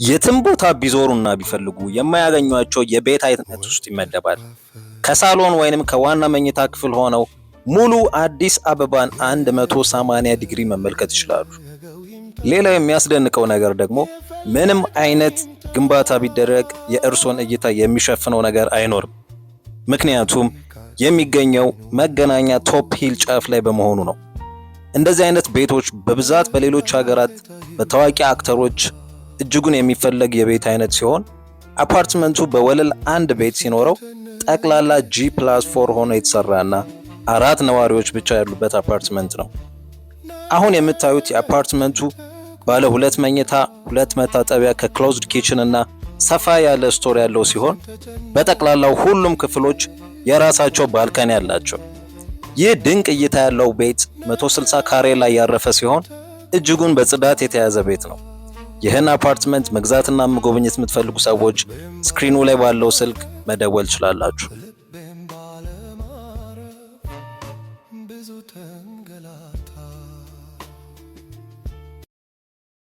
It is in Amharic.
የትም ቦታ ቢዞሩና ቢፈልጉ የማያገኟቸው የቤት አይነት ውስጥ ይመደባል። ከሳሎን ወይንም ከዋና መኝታ ክፍል ሆነው ሙሉ አዲስ አበባን 180 ዲግሪ መመልከት ይችላሉ። ሌላው የሚያስደንቀው ነገር ደግሞ ምንም አይነት ግንባታ ቢደረግ የእርሶን እይታ የሚሸፍነው ነገር አይኖርም። ምክንያቱም የሚገኘው መገናኛ ቶፕ ሂል ጫፍ ላይ በመሆኑ ነው። እንደዚህ አይነት ቤቶች በብዛት በሌሎች ሀገራት በታዋቂ አክተሮች እጅጉን የሚፈለግ የቤት አይነት ሲሆን አፓርትመንቱ በወለል አንድ ቤት ሲኖረው ጠቅላላ G+4 ሆኖ የተሰራና 4 ነዋሪዎች ብቻ ያሉበት አፓርትመንት ነው። አሁን የምታዩት የአፓርትመንቱ ባለ 2 መኝታ 2 መታጠቢያ ከክሎዝድ ኪችን እና ሰፋ ያለ ስቶር ያለው ሲሆን በጠቅላላው ሁሉም ክፍሎች የራሳቸው ባልከኒ ያላቸው። ይህ ድንቅ እይታ ያለው ቤት 160 ካሬ ላይ ያረፈ ሲሆን እጅጉን በጽዳት የተያዘ ቤት ነው። ይህን አፓርትመንት መግዛትና መጎብኘት የምትፈልጉ ሰዎች ስክሪኑ ላይ ባለው ስልክ መደወል ትችላላችሁ።